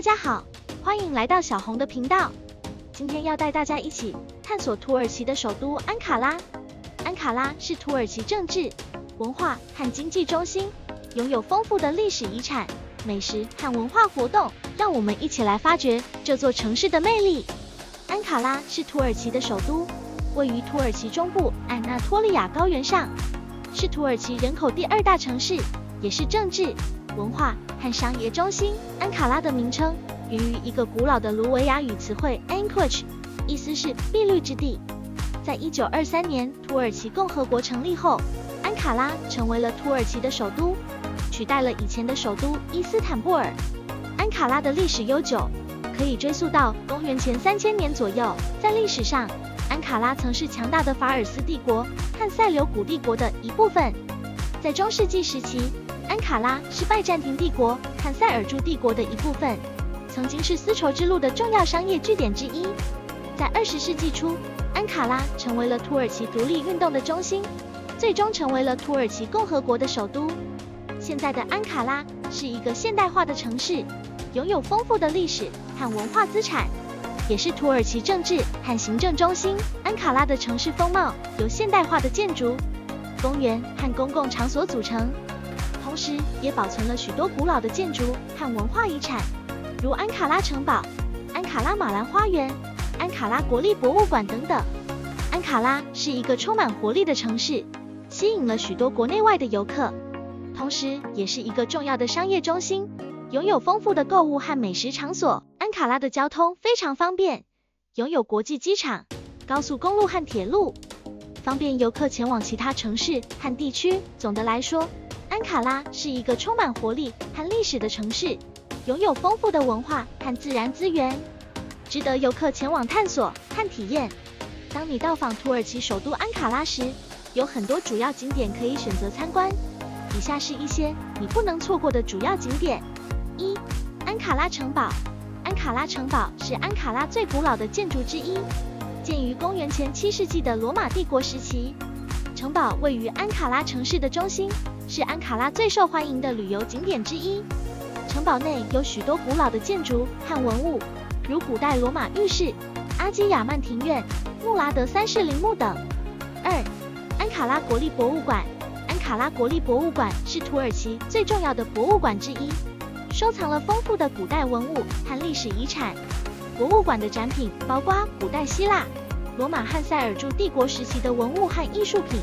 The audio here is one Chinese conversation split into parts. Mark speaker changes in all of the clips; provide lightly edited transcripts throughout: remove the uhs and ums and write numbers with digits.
Speaker 1: 大家好，欢迎来到小红的频道。今天要带大家一起探索土耳其的首都安卡拉。安卡拉是土耳其政治、文化和经济中心，拥有丰富的历史遗产、美食和文化活动。让我们一起来发掘这座城市的魅力。安卡拉是土耳其的首都，位于土耳其中部安纳托利亚高原上，是土耳其人口第2大城市，也是政治、文化和商业中心。安卡拉的名称源于一个古老的卢维亚语词汇 Ankuç， 意思是碧绿之地。在1923年土耳其共和国成立后，安卡拉成为了土耳其的首都，取代了以前的首都伊斯坦布尔。安卡拉的历史悠久，可以追溯到公元前3000年左右。在历史上，安卡拉曾是强大的法尔斯帝国和塞琉古帝国的一部分。在中世纪时期，安卡拉是拜占庭帝国和塞尔柱帝国的一部分，曾经是丝绸之路的重要商业据点之一。在20世纪初，安卡拉成为了土耳其独立运动的中心，最终成为了土耳其共和国的首都。现在的安卡拉是一个现代化的城市，拥有丰富的历史和文化资产，也是土耳其政治和行政中心。安卡拉的城市风貌由现代化的建筑、公园和公共场所组成，同时也保存了许多古老的建筑和文化遗产，如安卡拉城堡、安卡拉马兰花园、安卡拉国立博物馆等等。安卡拉是一个充满活力的城市，吸引了许多国内外的游客，同时也是一个重要的商业中心，拥有丰富的购物和美食场所。安卡拉的交通非常方便，拥有国际机场、高速公路和铁路，方便游客前往其他城市和地区。总的来说，安卡拉是一个充满活力和历史的城市，拥有丰富的文化和自然资源，值得游客前往探索和体验。当你到访土耳其首都安卡拉时，有很多主要景点可以选择参观。以下是一些你不能错过的主要景点。1. 安卡拉城堡。安卡拉城堡是安卡拉最古老的建筑之一，建于公元前7世纪的罗马帝国时期。城堡位于安卡拉城市的中心，是安卡拉最受欢迎的旅游景点之一。城堡内有许多古老的建筑和文物，如古代罗马浴室、阿基亚曼庭院、穆拉德3世陵墓等。2. 安卡拉国立博物馆。安卡拉国立博物馆是土耳其最重要的博物馆之一，收藏了丰富的古代文物和历史遗产。博物馆的展品包括古代希腊、罗马和塞尔柱帝国时期的文物和艺术品，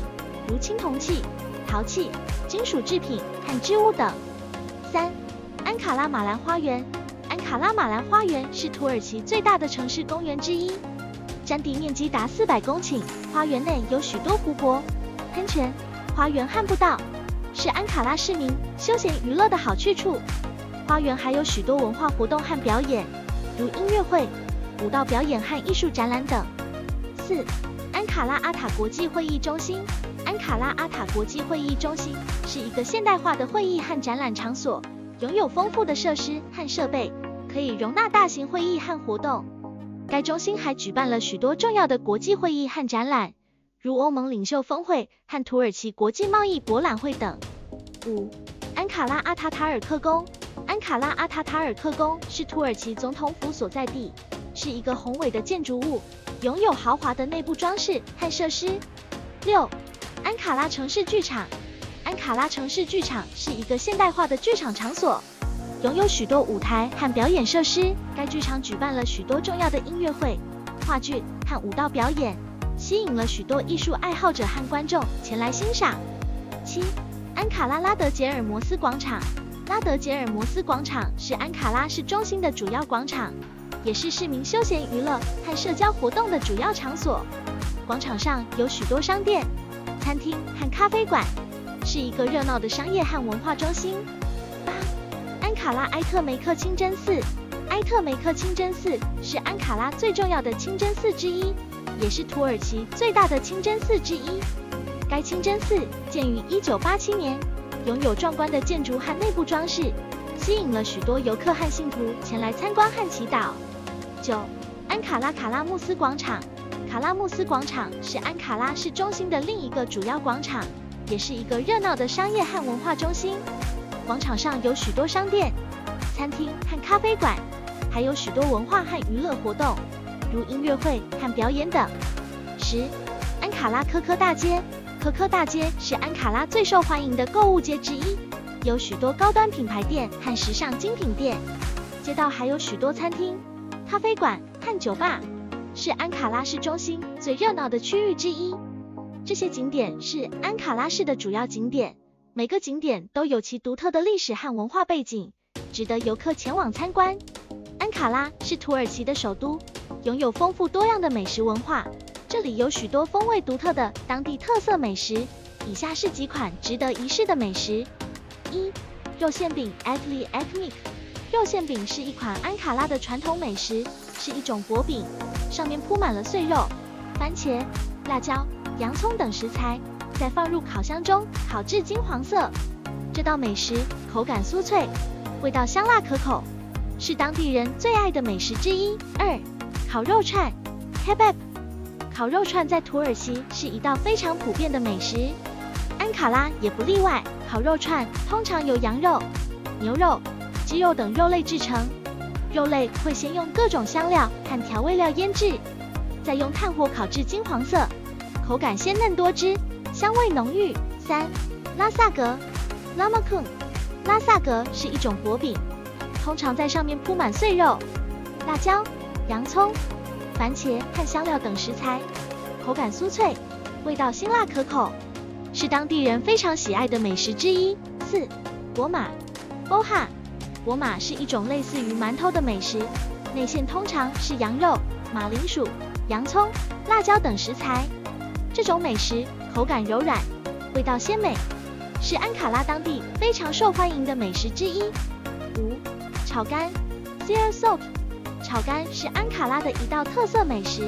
Speaker 1: 如青铜器、陶器、金属制品和织物等。3. 安卡拉马兰花园。安卡拉马兰花园是土耳其最大的城市公园之一，占地面积达400公顷。花园内有许多湖泊、喷泉、花园和步道，是安卡拉市民休闲娱乐的好去处。花园还有许多文化活动和表演，如音乐会、舞蹈表演和艺术展览等。4. 安卡拉阿塔国际会议中心。安卡拉阿塔国际会议中心是一个现代化的会议和展览场所，拥有丰富的设施和设备，可以容纳大型会议和活动。该中心还举办了许多重要的国际会议和展览，如欧盟领袖峰会和土耳其国际贸易博览会等。5. 安卡拉阿塔塔尔克宫。安卡拉阿塔塔尔克宫是土耳其总统府所在地，是一个宏伟的建筑物，拥有豪华的内部装饰和设施。6. 安卡拉城市剧场。安卡拉城市剧场是一个现代化的剧场场所，拥有许多舞台和表演设施。该剧场举办了许多重要的音乐会、话剧和舞蹈表演，吸引了许多艺术爱好者和观众前来欣赏。7. 安卡拉拉德杰尔摩斯广场。拉德杰尔摩斯广场是安卡拉市中心的主要广场，也是市民休闲娱乐和社交活动的主要场所。广场上有许多商店、餐厅和咖啡馆，是一个热闹的商业和文化中心。8. 安卡拉埃特梅克清真寺。埃特梅克清真寺是安卡拉最重要的清真寺之一，也是土耳其最大的清真寺之一。该清真寺建于1987年，拥有壮观的建筑和内部装饰，吸引了许多游客和信徒前来参观和祈祷。9. 安卡拉卡拉穆斯广场。卡拉穆斯广场是安卡拉市中心的另一个主要广场，也是一个热闹的商业和文化中心。广场上有许多商店、餐厅和咖啡馆，还有许多文化和娱乐活动，如音乐会和表演等。10. 安卡拉科科大街。科科大街是安卡拉最受欢迎的购物街之一，有许多高端品牌店和时尚精品店。街道还有许多餐厅、咖啡馆和酒吧，是安卡拉市中心最热闹的区域之一。这些景点是安卡拉市的主要景点，每个景点都有其独特的历史和文化背景，值得游客前往参观。安卡拉是土耳其的首都，拥有丰富多样的美食文化，这里有许多风味独特的当地特色美食，以下是几款值得一试的美食。1. 肉馅饼 Ekli Ekmek。 肉馅饼是一款安卡拉的传统美食，是一种薄饼，上面铺满了碎肉、番茄、辣椒、洋葱等食材，再放入烤箱中烤至金黄色。这道美食口感酥脆，味道香辣可口，是当地人最爱的美食之一。2. 烤肉串 Kebab。 烤肉串在土耳其是一道非常普遍的美食，安卡拉也不例外。烤肉串通常由羊肉、牛肉、鸡肉等肉类制成，肉类会先用各种香料和调味料腌制，再用炭火烤至金黄色，口感鲜嫩多汁，香味浓郁。3. 拉萨格 Lamakun。 拉萨格是一种薄饼，通常在上面铺满碎肉、辣椒、洋葱、番茄和香料等食材，口感酥脆，味道辛辣可口，是当地人非常喜爱的美食之一。4. 博马 Boha。 博马是一种类似于馒头的美食，内馅通常是羊肉、马铃薯、洋葱、辣椒等食材。这种美食口感柔软，味道鲜美，是安卡拉当地非常受欢迎的美食之一。5. 炒肝 Sir Soup。 炒肝是安卡拉的一道特色美食，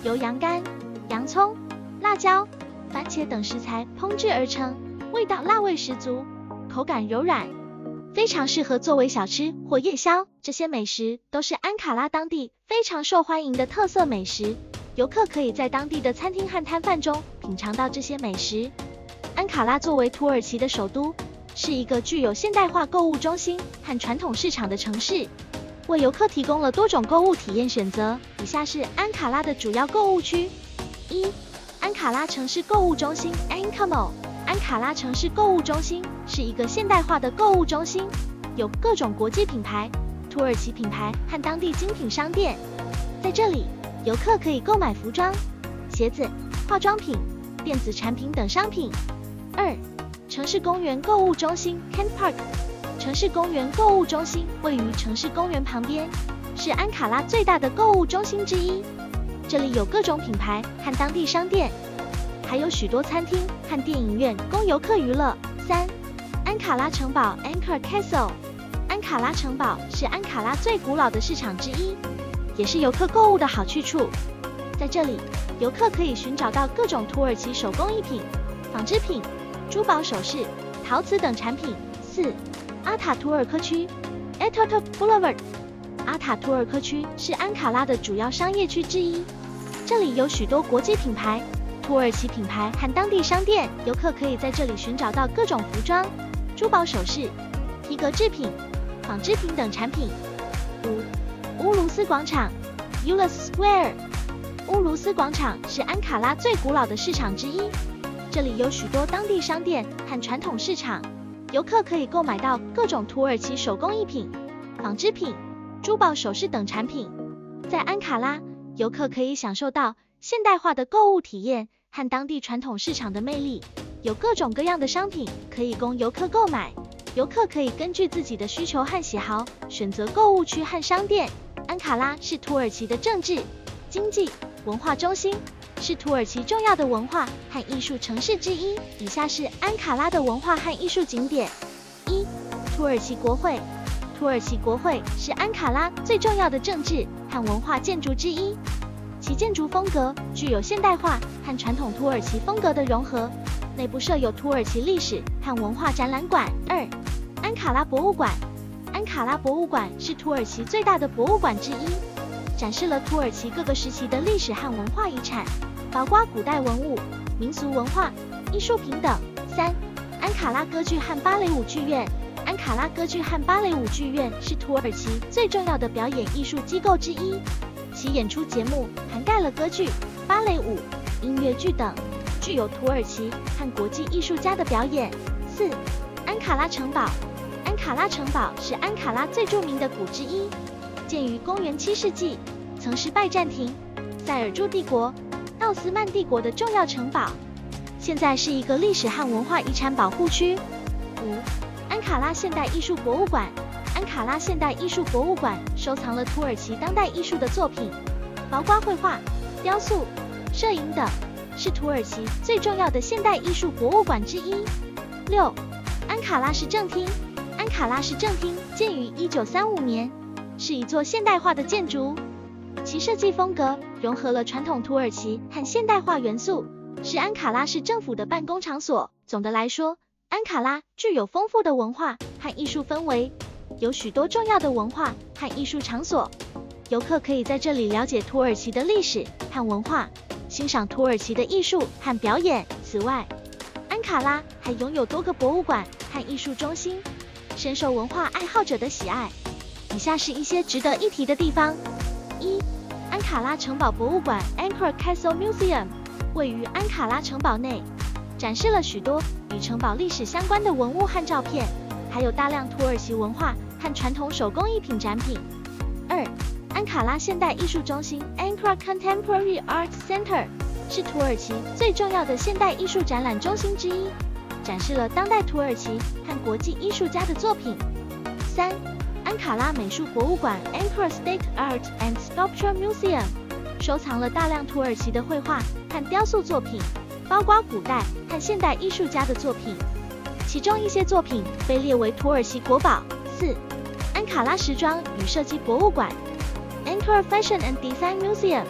Speaker 1: 由羊肝、洋葱、辣椒、番茄等食材烹制而成，味道辣味十足，口感柔软，非常适合作为小吃或夜宵。这些美食都是安卡拉当地非常受欢迎的特色美食，游客可以在当地的餐厅和摊贩中品尝到这些美食。安卡拉作为土耳其的首都，是一个具有现代化购物中心和传统市场的城市，为游客提供了多种购物体验选择。以下是安卡拉的主要购物区。1. 安卡拉城市购物中心 Anka Mall。 安卡拉城市购物中心是一个现代化的购物中心，有各种国际品牌、土耳其品牌和当地精品商店。在这里，游客可以购买服装、鞋子、化妆品、电子产品等商品。2. 城市公园购物中心 Kent Park。 城市公园购物中心位于城市公园旁边，是安卡拉最大的购物中心之一。这里有各种品牌和当地商店，还有许多餐厅和电影院供游客娱乐。3. 安卡拉城堡 Ankara Castle。 安卡拉城堡是安卡拉最古老的市场之一，也是游客购物的好去处。在这里，游客可以寻找到各种土耳其手工艺品、纺织品、珠宝首饰、陶瓷等产品。4. 阿塔图尔科区 Ataturk Boulevard。 阿塔图尔科区是安卡拉的主要商业区之一，这里有许多国际品牌、土耳其品牌和当地商店，游客可以在这里寻找到各种服装、珠宝首饰、皮革制品、纺织品等产品。5. 乌卢斯广场 Ulus Square。 乌卢斯广场是安卡拉最古老的市场之一，这里有许多当地商店和传统市场，游客可以购买到各种土耳其手工艺品、纺织品、珠宝首饰等产品。在安卡拉，游客可以享受到现代化的购物体验和当地传统市场的魅力，有各种各样的商品可以供游客购买，游客可以根据自己的需求和喜好选择购物区和商店。安卡拉是土耳其的政治、经济、文化中心，是土耳其重要的文化和艺术城市之一。以下是安卡拉的文化和艺术景点。1. 土耳其国会。土耳其国会是安卡拉最重要的政治和文化建筑之一，其建筑风格具有现代化和传统土耳其风格的融合，内部设有土耳其历史和文化展览馆。2. 安卡拉博物馆。安卡拉博物馆是土耳其最大的博物馆之一，展示了土耳其各个时期的历史和文化遗产，包括古代文物、民俗文化、艺术品等。3. 安卡拉歌剧和芭蕾舞剧院。安安卡拉歌剧和芭蕾舞剧院是土耳其最重要的表演艺术机构之一，其演出节目涵盖了歌剧、芭蕾舞、音乐剧等，具有土耳其和国际艺术家的表演。4. 安卡拉城堡。安卡拉城堡是安卡拉最著名的古之一，建于公元7世纪，曾是拜占庭、塞尔柱帝国、奥斯曼帝国的重要城堡，现在是一个历史和文化遗产保护区。5. 安卡拉现代艺术博物馆。安卡拉现代艺术博物馆收藏了土耳其当代艺术的作品，包括绘画、雕塑、摄影等，是土耳其最重要的现代艺术博物馆之一。6. 安卡拉市政厅。安卡拉市政厅建于1935年，是一座现代化的建筑，其设计风格融合了传统土耳其和现代化元素，是安卡拉市政府的办公场所。总的来说，安卡拉具有丰富的文化和艺术氛围，有许多重要的文化和艺术场所，游客可以在这里了解土耳其的历史和文化，欣赏土耳其的艺术和表演。此外，安卡拉还拥有多个博物馆和艺术中心，深受文化爱好者的喜爱。以下是一些值得一提的地方。1. 安卡拉城堡博物馆 Ankara Castle Museum 位于安卡拉城堡内，展示了许多与城堡历史相关的文物和照片，还有大量土耳其文化和传统手工艺品展品。2. 安卡拉现代艺术中心 Ankara Contemporary Art Center 是土耳其最重要的现代艺术展览中心之一，展示了当代土耳其和国际艺术家的作品。3. 安卡拉美术博物馆 Ankara State Art and Sculpture Museum 收藏了大量土耳其的绘画和雕塑作品，包括古代和现代艺术家的作品，其中一些作品被列为土耳其国宝。4. 安卡拉时装与设计博物馆 Ankara Fashion and Design Museum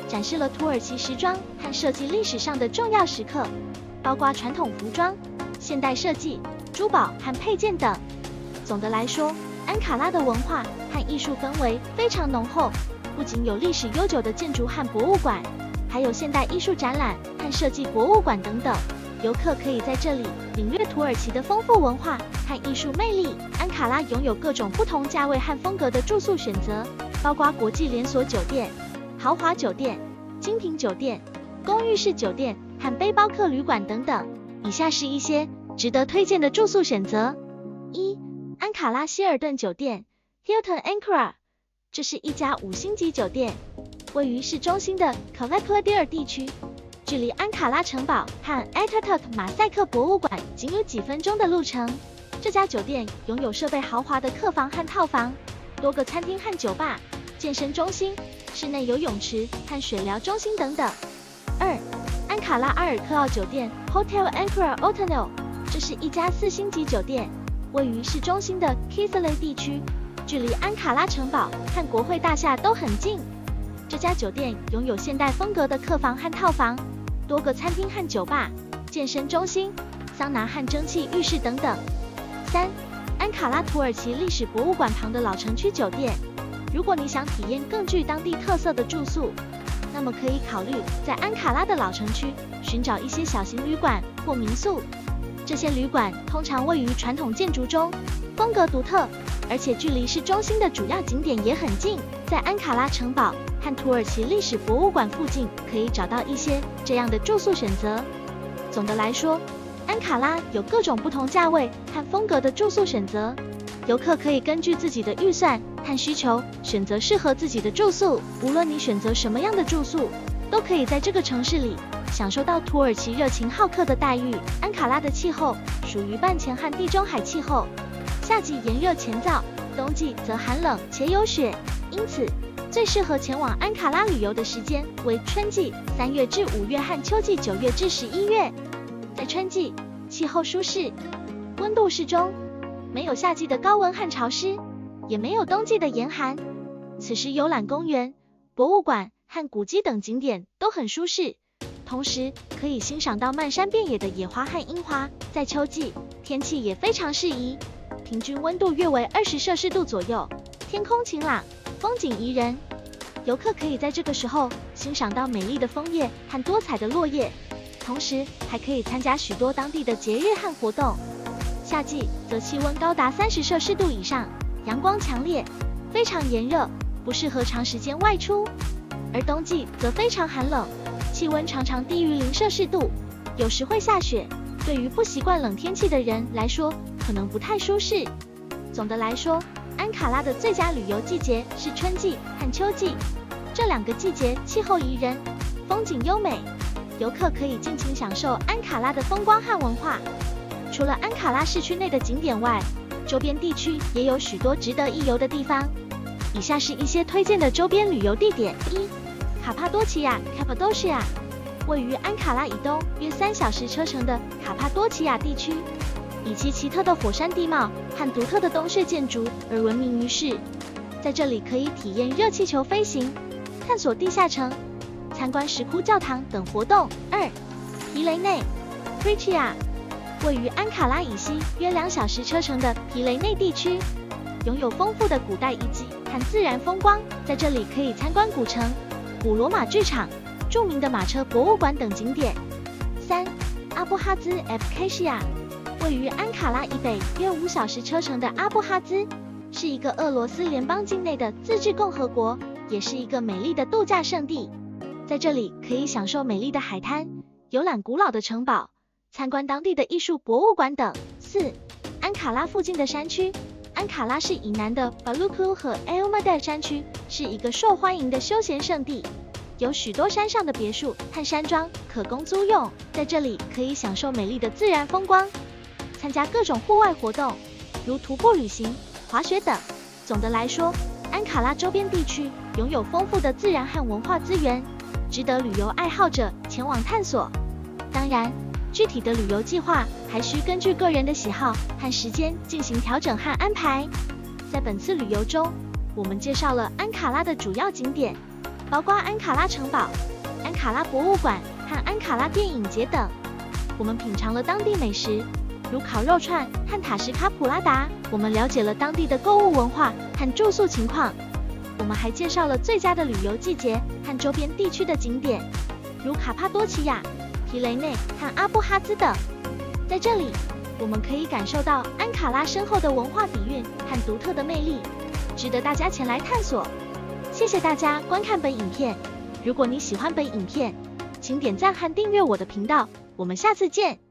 Speaker 1: 展示了土耳其时装和设计历史上的重要时刻，包括传统服装、现代设计、珠宝和配件等。总的来说，安卡拉的文化和艺术氛围非常浓厚，不仅有历史悠久的建筑和博物馆，还有现代艺术展览和设计博物馆等等。游客可以在这里领略土耳其的丰富文化和艺术魅力。安卡拉拥有各种不同价位和风格的住宿选择，包括国际连锁酒店、豪华酒店、精品酒店、公寓式酒店和背包客旅馆等等。以下是一些值得推荐的住宿选择。1. 安卡拉希尔顿酒店 Hilton Ankara 这是一家5星级酒店，位于市中心的 Kavaklıdere 地区，距离安卡拉城堡和 Atatürk 马赛克博物馆仅有几分钟的路程。这家酒店拥有设备豪华的客房和套房，多个餐厅和酒吧、健身中心、室内游泳池和水疗中心等等。2. 安卡拉阿尔克奥酒店 Hotel Ankara Otanel 这是一家4星级酒店，位于市中心的 Kizilay 地区，距离安卡拉城堡和国会大厦都很近。这家酒店拥有现代风格的客房和套房，多个餐厅和酒吧、健身中心、桑拿和蒸汽浴室等等。3. 安卡拉土耳其历史博物馆旁的老城区酒店，如果你想体验更具当地特色的住宿，那么可以考虑在安卡拉的老城区寻找一些小型旅馆或民宿。这些旅馆通常位于传统建筑中，风格独特，而且距离市中心的主要景点也很近。在安卡拉城堡和土耳其历史博物馆附近可以找到一些这样的住宿选择。总的来说，安卡拉有各种不同价位和风格的住宿选择，游客可以根据自己的预算和需求选择适合自己的住宿。无论你选择什么样的住宿，都可以在这个城市里享受到土耳其热情好客的待遇。安卡拉的气候属于半前和地中海气候，夏季炎热乾燥，冬季则寒冷且有雪，因此最适合前往安卡拉旅游的时间为春季3月至5月和秋季9月至11月。在春季，气候舒适，温度适中，没有夏季的高温和潮湿，也没有冬季的严寒。此时游览公园、博物馆和古迹等景点都很舒适，同时可以欣赏到漫山遍野的野花和樱花。在秋季，天气也非常适宜，平均温度约为20摄氏度左右，天空晴朗，风景宜人。游客可以在这个时候欣赏到美丽的枫叶和多彩的落叶，同时还可以参加许多当地的节日和活动。夏季则气温高达30°C以上，阳光强烈，非常炎热，不适合长时间外出。而冬季则非常寒冷，气温常常低于0°C，有时会下雪，对于不习惯冷天气的人来说，可能不太舒适。总的来说，安卡拉的最佳旅游季节是春季和秋季，这2个季节气候宜人，风景优美，游客可以尽情享受安卡拉的风光和文化。除了安卡拉市区内的景点外，周边地区也有许多值得一游的地方。以下是一些推荐的周边旅游地点： 1. 卡帕多奇亚 Cappadocia， 位于安卡拉以东约3小时车程的卡帕多奇亚地区，以其奇特的火山地貌和独特的洞穴建筑而闻名于世。在这里可以体验热气球飞行、探索地下城、参观石窟教堂等活动。2. 皮雷内 Brescia， 位于安卡拉以西约2小时车程的皮雷内地区，拥有丰富的古代遗迹和自然风光。在这里可以参观古城、古罗马剧场、著名的马车博物馆等景点。3. 阿布哈兹 Abkhazia， 位于安卡拉以北约5小时车程的阿布哈兹，是一个俄罗斯联邦境内的自治共和国，也是一个美丽的度假胜地。在这里可以享受美丽的海滩，游览古老的城堡，参观当地的艺术博物馆等。4. 安卡拉附近的山区，安卡拉市以南的 Balıklı 和 Elmadağ 山区是一个受欢迎的休闲胜地，有许多山上的别墅和山庄可供租用。在这里可以享受美丽的自然风光，参加各种户外活动，如徒步旅行、滑雪等。总的来说，安卡拉周边地区拥有丰富的自然和文化资源，值得旅游爱好者前往探索。当然，具体的旅游计划还需根据个人的喜好和时间进行调整和安排。在本次旅游中，我们介绍了安卡拉的主要景点，包括安卡拉城堡、安卡拉博物馆和安卡拉电影节等。我们品尝了当地美食，如烤肉串和塔什卡普拉达。我们了解了当地的购物文化和住宿情况。我们还介绍了最佳的旅游季节和周边地区的景点，如卡帕多奇亚、皮雷内和阿布哈兹等。在这里，我们可以感受到安卡拉深厚的文化底蕴和独特的魅力，值得大家前来探索。谢谢大家观看本影片，如果你喜欢本影片，请点赞和订阅我的频道，我们下次见。